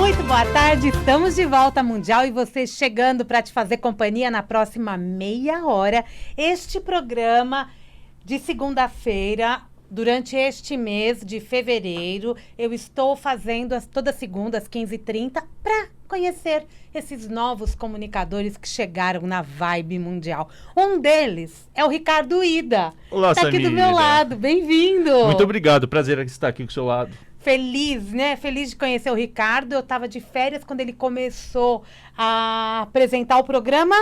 Muito boa tarde, estamos de volta Mundial e você chegando para te fazer companhia na próxima meia hora. Este programa de segunda-feira, durante este mês de fevereiro, eu estou fazendo toda segunda às 15h30 para conhecer esses novos comunicadores que chegaram na Vibe Mundial. Um deles é o Ricardo Ida. Olá, Está aqui do meu lado, bem-vindo. Muito obrigado, prazer estar aqui do seu lado. Feliz, né? Feliz de conhecer o Ricardo. Eu estava de férias quando ele começou a apresentar o programa.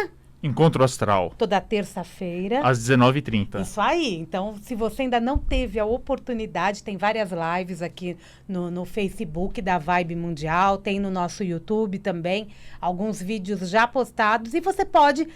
Encontro Astral. Toda terça-feira. Às 19h30. Isso aí. Então, se você ainda não teve a oportunidade, tem várias lives aqui no Facebook da Vibe Mundial, tem no nosso YouTube também, alguns vídeos já postados, e você pode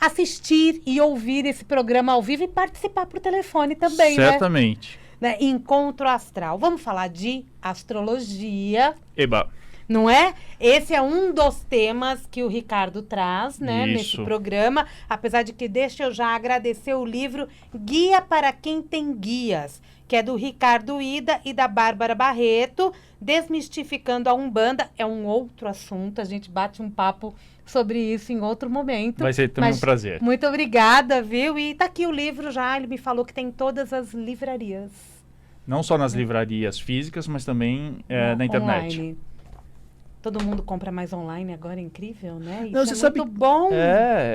assistir e ouvir esse programa ao vivo e participar por telefone também, Certamente. Né? Encontro Astral. Vamos falar de astrologia. Eba. Não é? Esse é um dos temas que o Ricardo traz, né, nesse programa. Apesar de que deixa eu já agradecer o livro Guia para Quem Tem Guias, que é do Ricardo Ida e da Bárbara Barreto, Desmistificando a Umbanda. É um outro assunto, a gente bate um papo sobre isso em outro momento. Vai ser também um prazer. Muito obrigada, viu? E tá aqui o livro já, ele me falou que tem em todas as livrarias. Não só nas livrarias físicas, mas também na internet. Online. Todo mundo compra mais online agora, é incrível, né? Isso Não, você sabe, muito bom.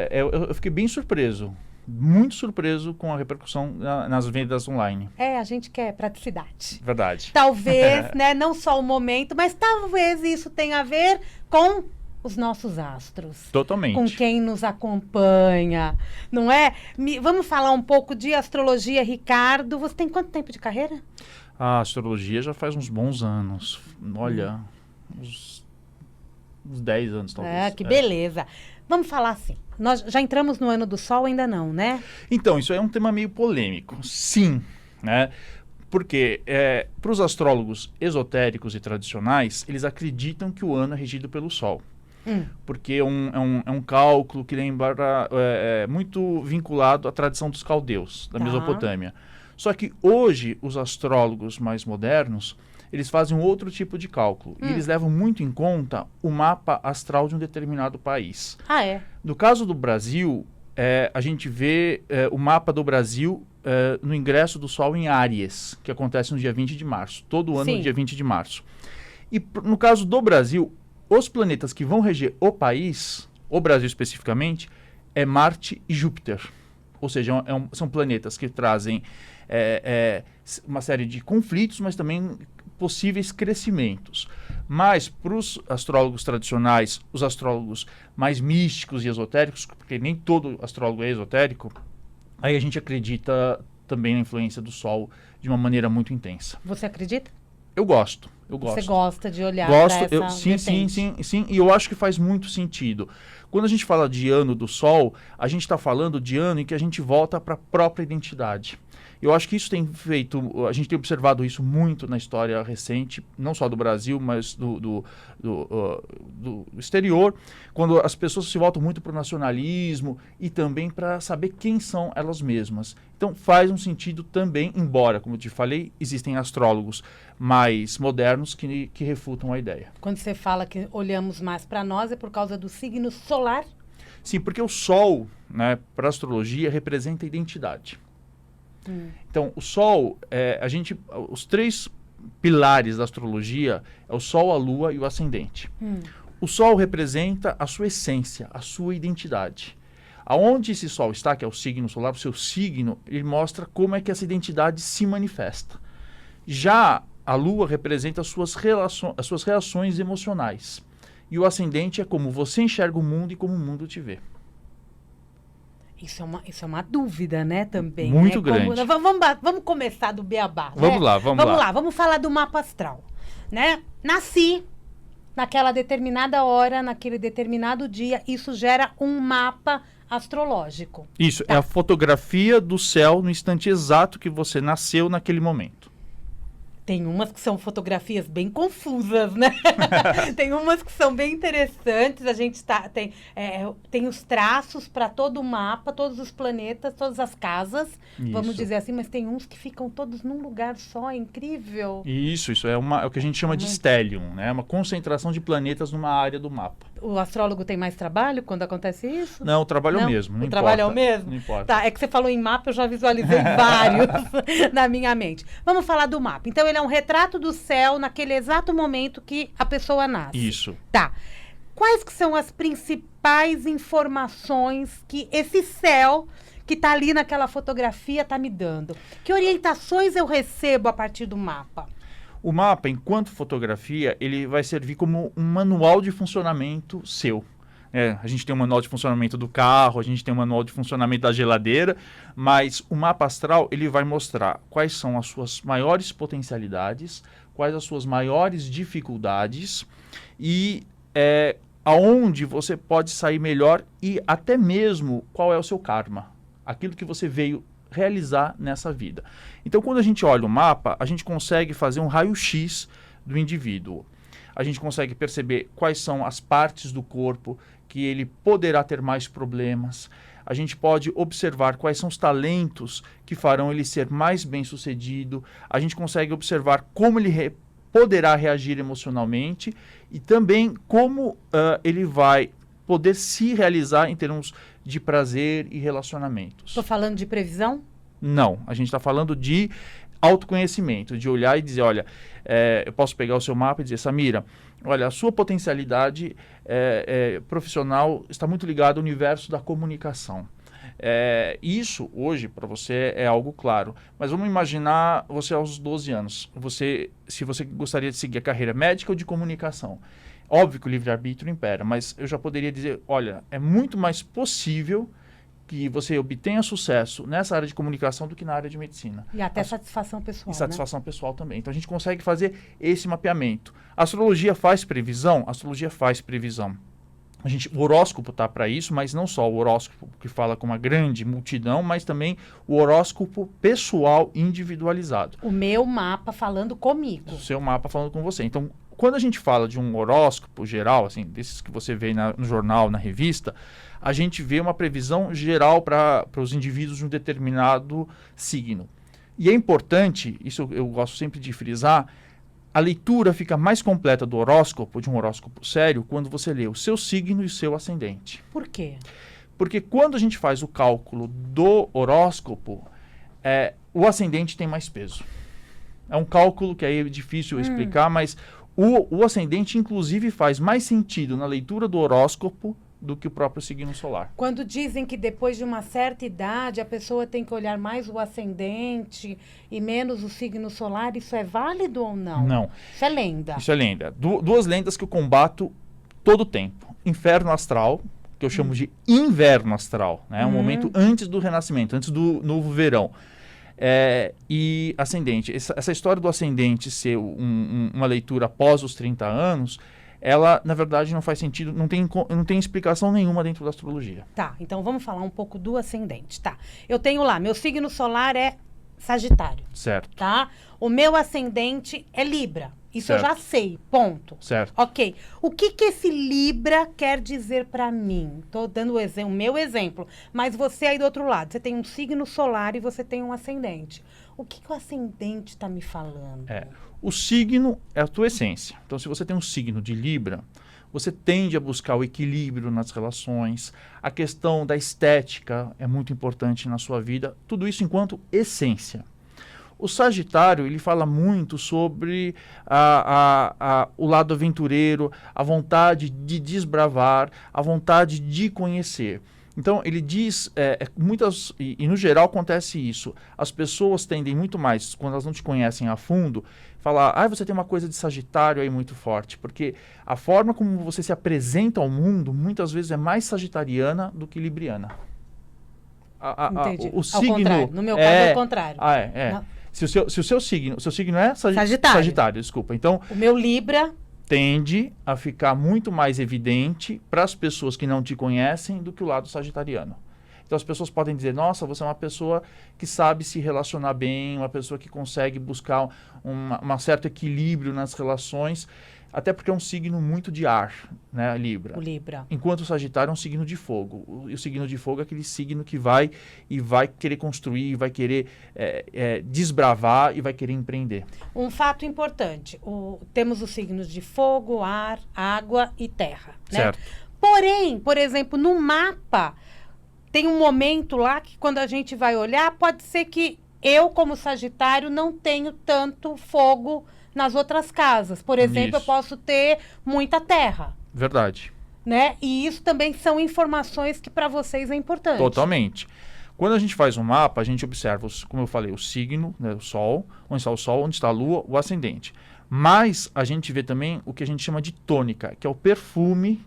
Eu fiquei bem surpreso. Muito surpreso com a repercussão nas vendas online. A gente quer praticidade. Verdade. Talvez, né, não só o momento, mas talvez isso tenha a ver com os nossos astros. Totalmente. Com quem nos acompanha, não é? Vamos falar um pouco de astrologia, Ricardo. Você tem quanto tempo de carreira? A astrologia já faz uns bons anos. Olha, uns 10 anos talvez. Que beleza. Vamos falar assim. Nós já entramos no ano do Sol, ainda não, né? Então, isso é um tema meio polêmico. Sim, né? Porque para os astrólogos esotéricos e tradicionais, eles acreditam que o ano é regido pelo Sol. Porque é um cálculo que lembra muito vinculado à tradição dos caldeus, da Mesopotâmia. Só que hoje, os astrólogos mais modernos, eles fazem um outro tipo de cálculo. E eles levam muito em conta o mapa astral de um determinado país. No caso do Brasil, a gente vê o mapa do Brasil no ingresso do Sol em Áries, que acontece no dia 20 de março. Todo ano no dia 20 de março. E no caso do Brasil, os planetas que vão reger o país, o Brasil especificamente, é Marte e Júpiter. Ou seja, são planetas que trazem uma série de conflitos, mas também possíveis crescimentos. Mas para os astrólogos tradicionais, os astrólogos mais místicos e esotéricos, porque nem todo astrólogo é esotérico, aí a gente acredita também na influência do Sol de uma maneira muito intensa. Você acredita? Eu gosto. Você gosta de olhar para essa sim, e eu acho que faz muito sentido. Quando a gente fala de ano do Sol, a gente está falando de ano em que a gente volta para a própria identidade. Eu acho que isso a gente tem observado isso muito na história recente, não só do Brasil, mas do exterior, quando as pessoas se voltam muito para o nacionalismo e também para saber quem são elas mesmas. Então faz um sentido também, embora, como eu te falei, existem astrólogos mais modernos que refutam a ideia. Quando você fala que olhamos mais para nós, é por causa do signo solar? Sim, porque o Sol, né, para a astrologia, representa a identidade. Então, o Sol, os três pilares da astrologia é o Sol, a Lua e o Ascendente. O Sol representa a sua essência, a sua identidade. Aonde esse Sol está, que é o signo solar, o seu signo, ele mostra como é que essa identidade se manifesta. Já a Lua representa as suas reações emocionais. E o Ascendente é como você enxerga o mundo e como o mundo te vê. Isso é uma dúvida, né, também. Muito né? grande. Vamos começar do beabá, Vamos né? lá, vamos lá. Vamos falar do mapa astral, né? Nasci naquela determinada hora, naquele determinado dia, isso gera um mapa astrológico. Isso, é a fotografia do céu no instante exato que você nasceu naquele momento. Tem umas que são fotografias bem confusas, né? Tem umas que são bem interessantes. A gente tem os traços para todo o mapa, todos os planetas, todas as casas, vamos dizer assim, mas tem uns que ficam todos num lugar só, é incrível. Isso é o que a gente chama de stellium, né? Uma concentração de planetas numa área do mapa. O astrólogo tem mais trabalho quando acontece isso? Não, o trabalho é o mesmo, não importa. O trabalho é o mesmo? Não importa. Tá, é que você falou em mapa, eu já visualizei vários na minha mente. Vamos falar do mapa. Então, ele é um retrato do céu naquele exato momento que a pessoa nasce. Isso. Tá. Quais que são as principais informações que esse céu que está ali naquela fotografia está me dando? Que orientações eu recebo a partir do mapa? O mapa, enquanto fotografia, ele vai servir como um manual de funcionamento seu. A gente tem um manual de funcionamento do carro, a gente tem um manual de funcionamento da geladeira, mas o mapa astral ele vai mostrar quais são as suas maiores potencialidades, quais as suas maiores dificuldades e aonde você pode sair melhor e até mesmo qual é o seu karma, aquilo que você veio realizar nessa vida. Então, quando a gente olha o mapa, a gente consegue fazer um raio-x do indivíduo. A gente consegue perceber quais são as partes do corpo que ele poderá ter mais problemas. A gente pode observar quais são os talentos que farão ele ser mais bem-sucedido. A gente consegue observar como ele poderá reagir emocionalmente e também como ele vai poder se realizar em termos de prazer e relacionamentos. Estou falando de previsão? Não, a gente está falando de autoconhecimento, de olhar e dizer, olha, eu posso pegar o seu mapa e dizer, Samira, olha, a sua potencialidade profissional está muito ligada ao universo da comunicação. Isso, hoje, para você é algo claro. Mas vamos imaginar você aos 12 anos. Se você gostaria de seguir a carreira médica ou de comunicação. Óbvio que o livre-arbítrio impera, mas eu já poderia dizer, olha, é muito mais possível que você obtenha sucesso nessa área de comunicação do que na área de medicina. E até satisfação pessoal, E satisfação pessoal também. Então, a gente consegue fazer esse mapeamento. A astrologia faz previsão? A astrologia faz previsão. O horóscopo está para isso, mas não só o horóscopo que fala com uma grande multidão, mas também o horóscopo pessoal individualizado. O meu mapa falando comigo. O seu mapa falando com você. Então, quando a gente fala de um horóscopo geral, assim, desses que você vê no jornal, na revista, a gente vê uma previsão geral para os indivíduos de um determinado signo. E é importante, isso eu gosto sempre de frisar, a leitura fica mais completa do horóscopo, de um horóscopo sério, quando você lê o seu signo e o seu ascendente. Por quê? Porque quando a gente faz o cálculo do horóscopo, o ascendente tem mais peso. É um cálculo que aí é difícil explicar, mas o ascendente, inclusive, faz mais sentido na leitura do horóscopo do que o próprio signo solar. Quando dizem que depois de uma certa idade a pessoa tem que olhar mais o ascendente e menos o signo solar, isso é válido ou não? Não. Isso é lenda. Isso é lenda. Duas lendas que eu combato todo o tempo. Inferno astral, que eu chamo de inverno astral, né? Um momento antes do renascimento, antes do novo verão. E ascendente. Essa história do ascendente ser uma leitura após os 30 anos, ela, na verdade, não faz sentido, não tem explicação nenhuma dentro da astrologia. Tá, então vamos falar um pouco do ascendente, tá? Eu tenho lá, meu signo solar é Sagitário. Certo. Tá? O meu ascendente é Libra. Isso Certo. eu já sei, ponto. Certo. Ok. O que esse Libra quer dizer para mim? Tô dando o meu exemplo. Mas você aí do outro lado, você tem um signo solar e você tem um ascendente. O que o ascendente está me falando? O signo é a tua essência. Então, se você tem um signo de Libra, você tende a buscar o equilíbrio nas relações. A questão da estética é muito importante na sua vida. Tudo isso enquanto essência. O Sagitário, ele fala muito sobre o lado aventureiro, a vontade de desbravar, a vontade de conhecer. Então, ele diz, e no geral acontece isso, as pessoas tendem muito mais, quando elas não te conhecem a fundo, falar, você tem uma coisa de Sagitário aí muito forte, porque a forma como você se apresenta ao mundo, muitas vezes é mais sagitariana do que libriana. Entendi. O signo, ao contrário. No meu caso é o contrário. Se o seu signo é Sagitário. Sagitário, desculpa. Então, o meu Libra tende a ficar muito mais evidente para as pessoas que não te conhecem do que o lado sagitariano. Então as pessoas podem dizer, nossa, você é uma pessoa que sabe se relacionar bem, uma pessoa que consegue buscar um certo equilíbrio nas relações, até porque é um signo muito de ar, né, Libra. O Libra. Enquanto o Sagitário é um signo de fogo. E o signo de fogo é aquele signo que vai querer construir, vai querer desbravar e vai querer empreender. Um fato importante, temos os signos de fogo, ar, água e terra, né? Certo. Porém, por exemplo, no mapa, tem um momento lá que quando a gente vai olhar, pode ser que eu, como Sagitário, não tenho tanto fogo nas outras casas. Por exemplo, eu posso ter muita terra. Verdade. Né? E isso também são informações que para vocês é importante. Totalmente. Quando a gente faz um mapa, a gente observa, como eu falei, o signo, né, o Sol, onde está o Sol, onde está a Lua, o ascendente. Mas a gente vê também o que a gente chama de tônica, que é o perfume,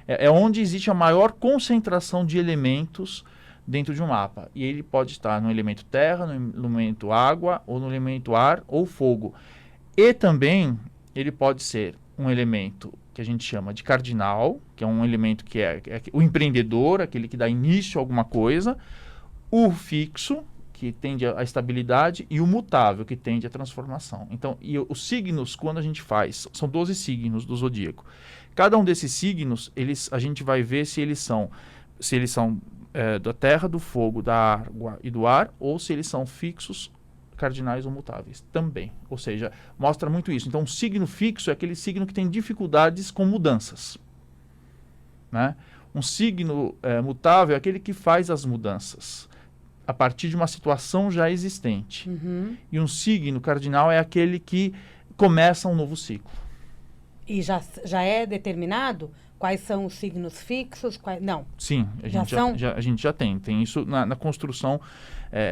é onde existe a maior concentração de elementos dentro de um mapa. E ele pode estar no elemento terra, no elemento água, ou no elemento ar ou fogo. E também ele pode ser um elemento que a gente chama de cardinal, que é um elemento que é o empreendedor, aquele que dá início a alguma coisa, o fixo, que tende à estabilidade, e o mutável, que tende à transformação. Então, e os signos, quando a gente faz, são 12 signos do zodíaco. Cada um desses signos, a gente vai ver se eles são da terra, do fogo, da água e do ar, ou se eles são fixos, cardinais ou mutáveis também. Ou seja, mostra muito isso. Então, um signo fixo é aquele signo que tem dificuldades com mudanças. Né? Um signo mutável é aquele que faz as mudanças a partir de uma situação já existente. Uhum. E um signo cardinal é aquele que começa um novo ciclo. E já é determinado quais são os signos fixos? Não. Sim, a gente já tem. Tem isso na construção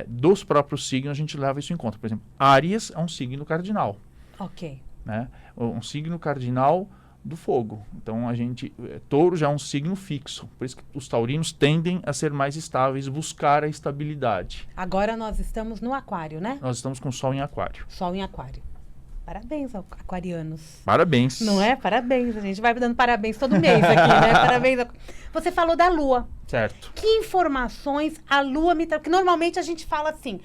dos próprios signos, a gente leva isso em conta. Por exemplo, Áries é um signo cardinal. Ok. Né? Um signo cardinal do fogo. Então, Touro já é um signo fixo. Por isso que os taurinos tendem a ser mais estáveis, buscar a estabilidade. Agora nós estamos no Aquário, né? Nós estamos com Sol em Aquário. Sol em Aquário. Parabéns, aquarianos. Parabéns. Não é? Parabéns. A gente vai dando parabéns todo mês aqui, né? Parabéns. Você falou da Lua. Certo. Que informações a Lua me traz? Porque normalmente a gente fala assim,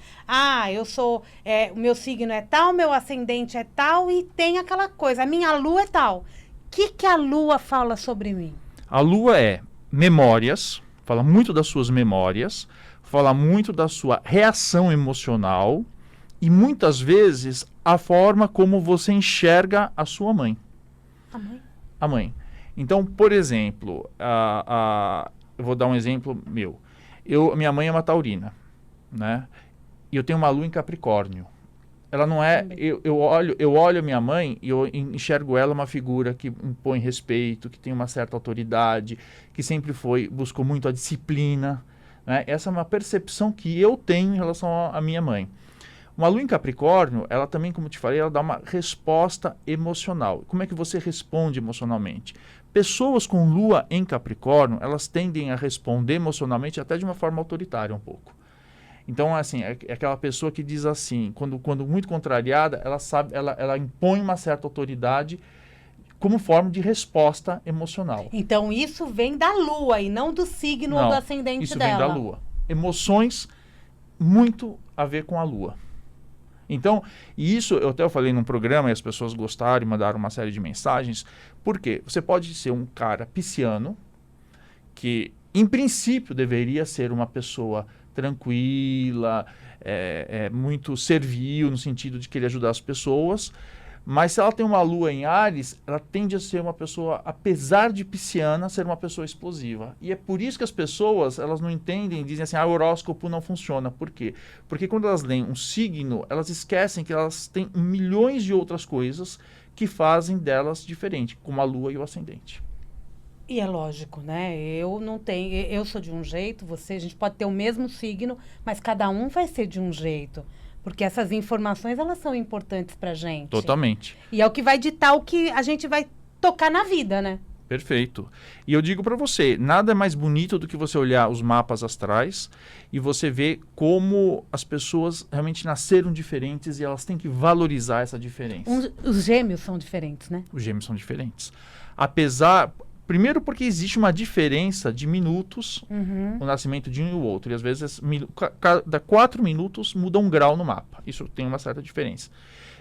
o meu signo é tal, meu ascendente é tal, e tem aquela coisa, a minha Lua é tal. O que a Lua fala sobre mim? A Lua é memórias, fala muito das suas memórias, fala muito da sua reação emocional, e muitas vezes a forma como você enxerga a sua mãe. A mãe? A mãe. Então, por exemplo, eu vou dar um exemplo meu. Minha mãe é uma taurina, né? E eu tenho uma lua em Capricórnio. Ela não é... Eu olho a minha mãe e eu enxergo ela uma figura que impõe respeito, que tem uma certa autoridade, que sempre buscou muito a disciplina, né? Essa é uma percepção que eu tenho em relação à minha mãe. Uma lua em Capricórnio, ela também, como te falei, ela dá uma resposta emocional. Como é que você responde emocionalmente? Pessoas com lua em Capricórnio, elas tendem a responder emocionalmente até de uma forma autoritária um pouco. Então, assim, é aquela pessoa que diz assim, quando muito contrariada, ela impõe uma certa autoridade como forma de resposta emocional. Então, isso vem da Lua e não do signo ou do ascendente dela. Isso vem da Lua. Emoções muito a ver com a Lua. Então, e isso eu até falei num programa e as pessoas gostaram e mandaram uma série de mensagens. Por quê? Você pode ser um cara pisciano, que em princípio deveria ser uma pessoa tranquila, muito servil, no sentido de querer ajudar as pessoas, mas se ela tem uma lua em Áries, ela tende a ser uma pessoa, apesar de pisciana, ser uma pessoa explosiva. E é por isso que as pessoas, elas não entendem, dizem assim, o horóscopo não funciona. Por quê? Porque quando elas leem um signo, elas esquecem que elas têm milhões de outras coisas que fazem delas diferente, como a lua e o ascendente. E é lógico, né? Eu sou de um jeito, a gente pode ter o mesmo signo, mas cada um vai ser de um jeito. Porque essas informações, elas são importantes pra gente. Totalmente. E é o que vai ditar o que a gente vai tocar na vida, né? Perfeito. E eu digo para você, nada é mais bonito do que você olhar os mapas astrais e você ver como as pessoas realmente nasceram diferentes e elas têm que valorizar essa diferença. Os gêmeos são diferentes, né? Os gêmeos são diferentes. Apesar, Primeiro porque existe uma diferença de minutos no nascimento de um e o outro. E às vezes, cada 4 minutos muda 1 grau no mapa. Isso tem uma certa diferença.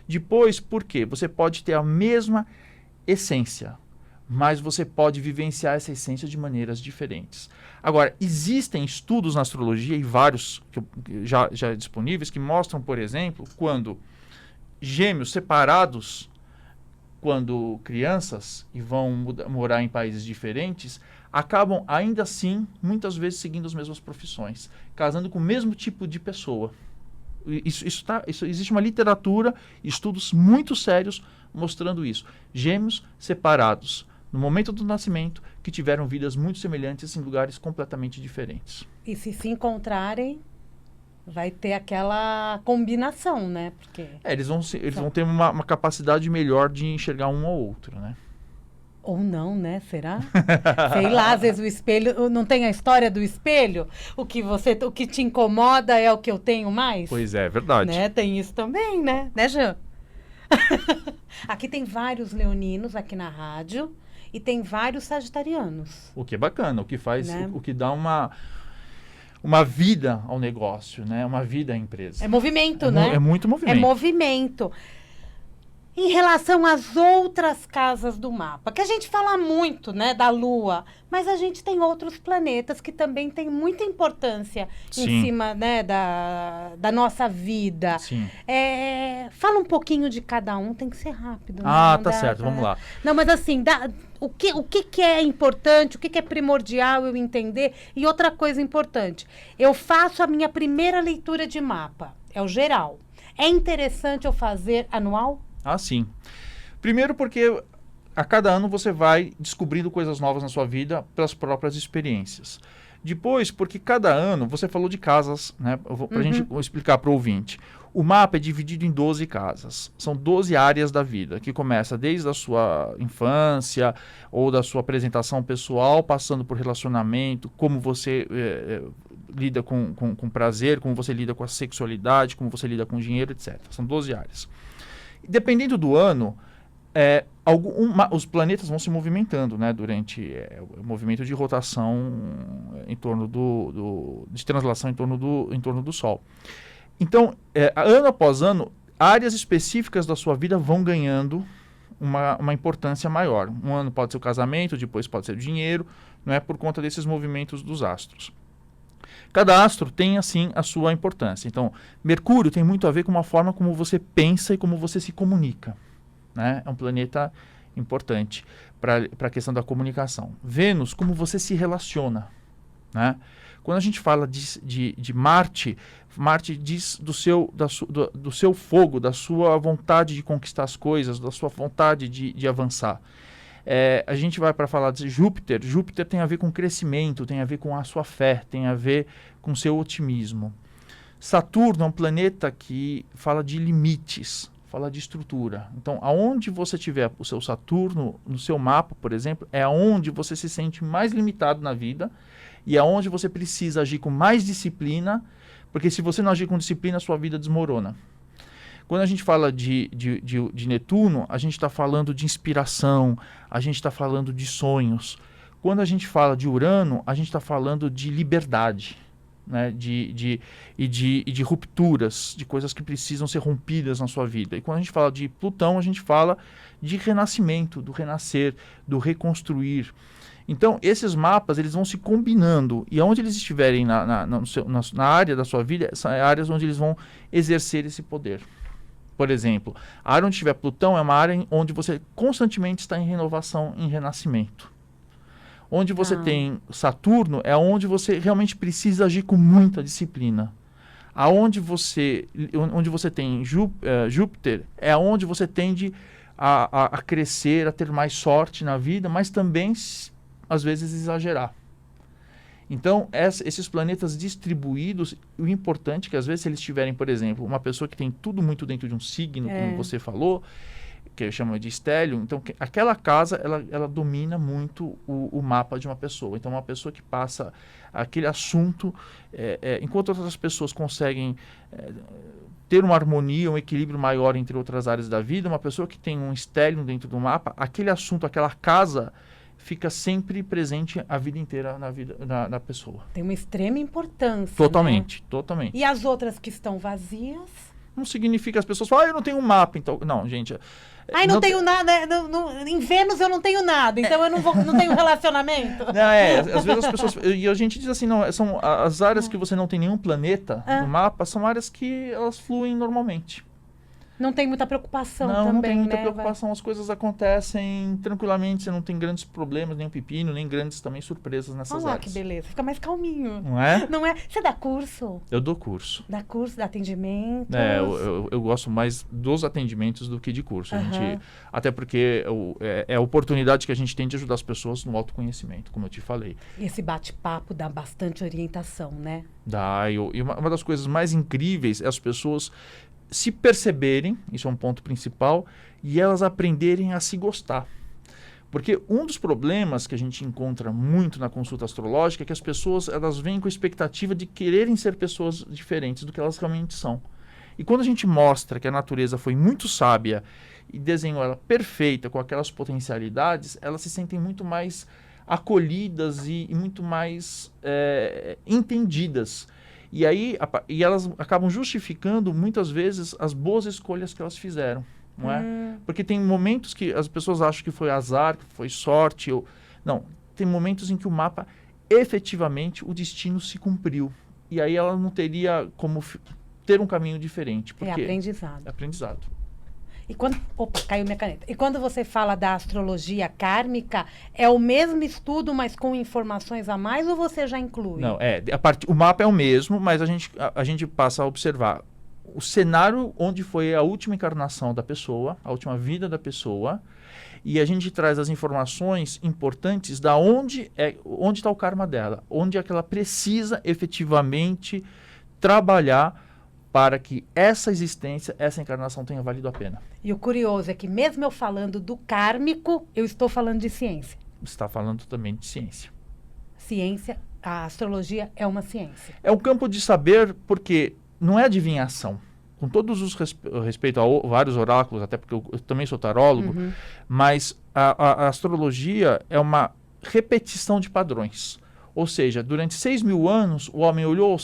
Depois, porque você pode ter a mesma essência, mas você pode vivenciar essa essência de maneiras diferentes. Agora, existem estudos na astrologia, e vários já disponíveis, que mostram, por exemplo, quando gêmeos separados, quando crianças, e vão morar em países diferentes, acabam ainda assim, muitas vezes, seguindo as mesmas profissões, casando com o mesmo tipo de pessoa. Isso existe uma literatura, estudos muito sérios mostrando isso. Gêmeos separados, no momento do nascimento, que tiveram vidas muito semelhantes em lugares completamente diferentes. E se encontrarem, vai ter aquela combinação, né? Porque eles vão ter uma capacidade melhor de enxergar um ao outro, né? Ou não, né? Será? Sei lá, às vezes o espelho... Não tem a história do espelho? O que te incomoda é o que eu tenho mais? Pois é, verdade. Né? Tem isso também, né? Né, Jean? Aqui tem vários leoninos, aqui na rádio, e tem vários sagitarianos. O que é bacana, o que faz... Né? O que dá uma vida ao negócio, né? Uma vida à empresa. É movimento, né? É muito movimento. É movimento. Em relação às outras casas do mapa, que a gente fala muito, né, da Lua, mas a gente tem outros planetas que também têm muita importância em cima, né, da nossa vida. Sim. Fala um pouquinho de cada um, tem que ser rápido. Ah, tá certo, vamos lá. Não, mas assim, o que é importante, o que é primordial eu entender? E outra coisa importante, eu faço a minha primeira leitura de mapa, é o geral. É interessante eu fazer anual? Ah, sim. Primeiro porque a cada ano você vai descobrindo coisas novas na sua vida pelas próprias experiências. Depois, porque cada ano, você falou de casas, né? Para a gente explicar para o ouvinte. O mapa é dividido em 12 casas. São 12 áreas da vida, que começa desde a sua infância ou da sua apresentação pessoal, passando por relacionamento, como você lida com prazer, como você lida com a sexualidade, como você lida com o dinheiro, etc. São 12 áreas. Dependendo do ano, os planetas vão se movimentando, né, durante o movimento de rotação em torno de translação em torno do Sol. Então, ano após ano, áreas específicas da sua vida vão ganhando uma importância maior. Um ano pode ser o casamento, depois pode ser o dinheiro, não é, por conta desses movimentos dos astros. Cada astro tem, assim, a sua importância. Então, Mercúrio tem muito a ver com a forma como você pensa e como você se comunica, né? É um planeta importante para a questão da comunicação. Vênus, como você se relaciona, né? Quando a gente fala de Marte, Marte diz do seu fogo, da sua vontade de conquistar as coisas, da sua vontade de avançar. A gente vai para falar de Júpiter. Júpiter tem a ver com crescimento, tem a ver com a sua fé, tem a ver com o seu otimismo. Saturno é um planeta que fala de limites, fala de estrutura. Então, aonde você tiver o seu Saturno no seu mapa, por exemplo, é aonde você se sente mais limitado na vida e aonde você precisa agir com mais disciplina, porque se você não agir com disciplina, a sua vida desmorona. Quando a gente fala de Netuno, a gente está falando de inspiração, a gente está falando de sonhos. Quando a gente fala de Urano, a gente está falando de liberdade, né? de rupturas, de coisas que precisam ser rompidas na sua vida. E quando a gente fala de Plutão, a gente fala de renascimento, do renascer, do reconstruir. Então, esses mapas, eles vão se combinando, e onde eles estiverem na área da sua vida, são áreas onde eles vão exercer esse poder. Por exemplo, a área onde estiver Plutão é uma área onde você constantemente está em renovação, em renascimento. Onde você tem Saturno é onde você realmente precisa agir com muita disciplina. Onde você tem Júpiter é onde você tende a crescer, a ter mais sorte na vida, mas também, às vezes, exagerar. Então, esses planetas distribuídos, o importante é que, às vezes, se eles tiverem, por exemplo, uma pessoa que tem tudo muito dentro de um signo, como você falou, que eu chamo de estélio, então, aquela casa, ela domina muito o mapa de uma pessoa. Então, uma pessoa que passa aquele assunto, enquanto outras pessoas conseguem ter uma harmonia, um equilíbrio maior entre outras áreas da vida, uma pessoa que tem um estélio dentro do mapa, aquele assunto, aquela casa, fica sempre presente a vida inteira na vida da pessoa. Tem uma extrema importância. Totalmente, né? totalmente. E as outras que estão vazias? Não significa que as pessoas falam, eu não tenho um mapa, então... Não, gente... Não tenho nada, em Vênus eu não tenho nada, então eu não tenho relacionamento. Não, às vezes as pessoas... E a gente diz assim, não, são as áreas que você não tem nenhum planeta no mapa, são áreas que elas fluem normalmente. Não tem muita preocupação também, não tem muita preocupação. As coisas acontecem tranquilamente, você não tem grandes problemas, nem pepino, nem grandes também surpresas nessas áreas. Que beleza, fica mais calminho. Não é? Não é? Você dá curso? Eu dou curso. Dá curso, dá atendimento? Eu gosto mais dos atendimentos do que de curso. Até porque é a oportunidade que a gente tem de ajudar as pessoas no autoconhecimento, como eu te falei. E esse bate-papo dá bastante orientação, né? Dá. E uma das coisas mais incríveis é as pessoas se perceberem, isso é um ponto principal, e elas aprenderem a se gostar. Porque um dos problemas que a gente encontra muito na consulta astrológica é que as pessoas elas vêm com a expectativa de quererem ser pessoas diferentes do que elas realmente são. E quando a gente mostra que a natureza foi muito sábia e desenhou ela perfeita, com aquelas potencialidades, elas se sentem muito mais acolhidas e muito mais entendidas. E aí elas acabam justificando, muitas vezes, as boas escolhas que elas fizeram. Não é? Porque tem momentos que as pessoas acham que foi azar, que foi sorte. Não, tem momentos em que o mapa, efetivamente, o destino se cumpriu. E aí ela não teria como ter um caminho diferente. Porque aprendizado. É aprendizado. E quando... Opa, caiu minha caneta. E quando você fala da astrologia kármica, é o mesmo estudo, mas com informações a mais, ou você já inclui? Não, o mapa é o mesmo, mas a gente passa a observar o cenário onde foi a última encarnação da pessoa, a última vida da pessoa, e a gente traz as informações importantes da onde está o karma dela, onde é que ela precisa efetivamente trabalhar para que essa existência, essa encarnação tenha valido a pena. E o curioso é que mesmo eu falando do kármico, eu estou falando de ciência. Você está falando também de ciência. Ciência, a astrologia é uma ciência. É um campo de saber porque não é adivinhação. Com todos os respeito a vários oráculos, até porque eu também sou tarólogo, mas a astrologia é uma repetição de padrões. Ou seja, durante 6.000 anos, o homem olhou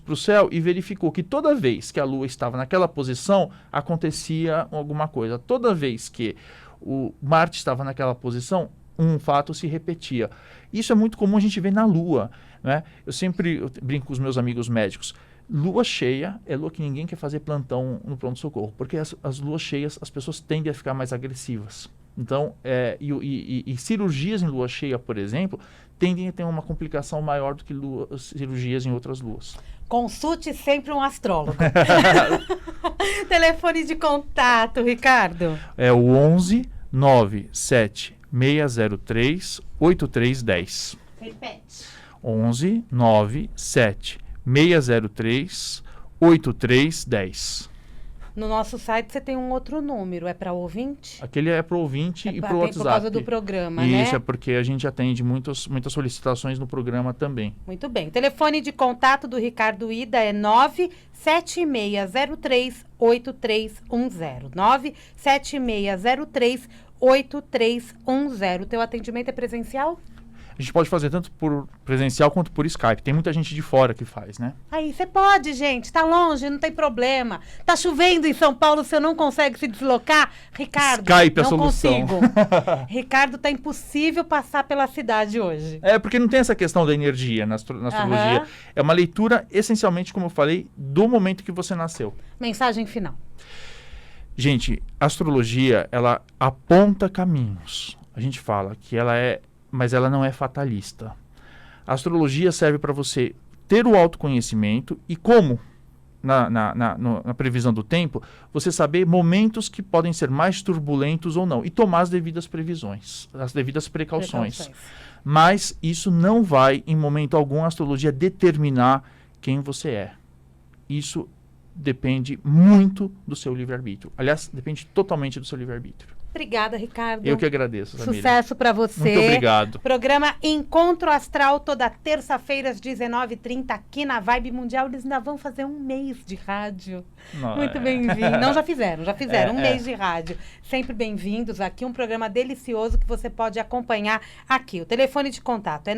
para o céu e verificou que toda vez que a Lua estava naquela posição, acontecia alguma coisa. Toda vez que o Marte estava naquela posição, um fato se repetia. Isso é muito comum a gente ver na Lua. Né? Eu brinco com os meus amigos médicos. Lua cheia é lua que ninguém quer fazer plantão no pronto-socorro, porque as luas cheias, as pessoas tendem a ficar mais agressivas. Então, e cirurgias em lua cheia, por exemplo, tendem a ter uma complicação maior do que cirurgias em outras luas. Consulte sempre um astrólogo. Telefone de contato, Ricardo. É o 11 97 603 8310. Repete. 11 97 603 8310. No nosso site você tem um outro número, é para ouvinte? Aquele é para ouvinte e para o WhatsApp. Por causa do programa, Isso, né? Isso, é porque a gente atende muitas solicitações no programa também. Muito bem. O telefone de contato do Ricardo Ida é 97603-8310. 97603-8310. O teu atendimento é presencial? A gente pode fazer tanto por presencial quanto por Skype. Tem muita gente de fora que faz, né? Aí, você pode, gente. Tá longe, não tem problema. Tá chovendo em São Paulo, você não consegue se deslocar? Ricardo, Skype é a não solução. consigo. Ricardo, tá impossível passar pela cidade hoje. É, porque não tem essa questão da energia na astrologia. É uma leitura, essencialmente, como eu falei, do momento que você nasceu. Mensagem final. Gente, a astrologia, ela aponta caminhos. A gente fala que ela mas ela não é fatalista. A astrologia serve para você ter o autoconhecimento e como, na previsão do tempo, você saber momentos que podem ser mais turbulentos ou não e tomar as devidas previsões, as devidas precauções. Mas isso não vai, em momento algum, a astrologia determinar quem você é. Isso depende muito do seu livre-arbítrio. Aliás, depende totalmente do seu livre-arbítrio. Obrigada, Ricardo. Eu que agradeço, Samira. Sucesso para você. Muito obrigado. Programa Encontro Astral, toda terça-feira às 19h30 aqui na Vibe Mundial. Eles ainda vão fazer um mês de rádio. Não, Muito bem-vindo. Não, já fizeram um mês de rádio. Sempre bem-vindos aqui, um programa delicioso que você pode acompanhar aqui. O telefone de contato é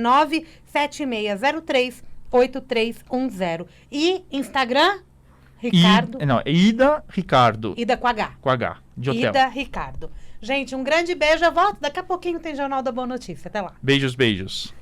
97603-8310. E Instagram, Ricardo. É Ida Ricardo. Ida com H. Com H, de hotel. Ida Ricardo. Gente, um grande beijo. Eu volto. Daqui a pouquinho tem Jornal da Boa Notícia. Até lá. Beijos, beijos.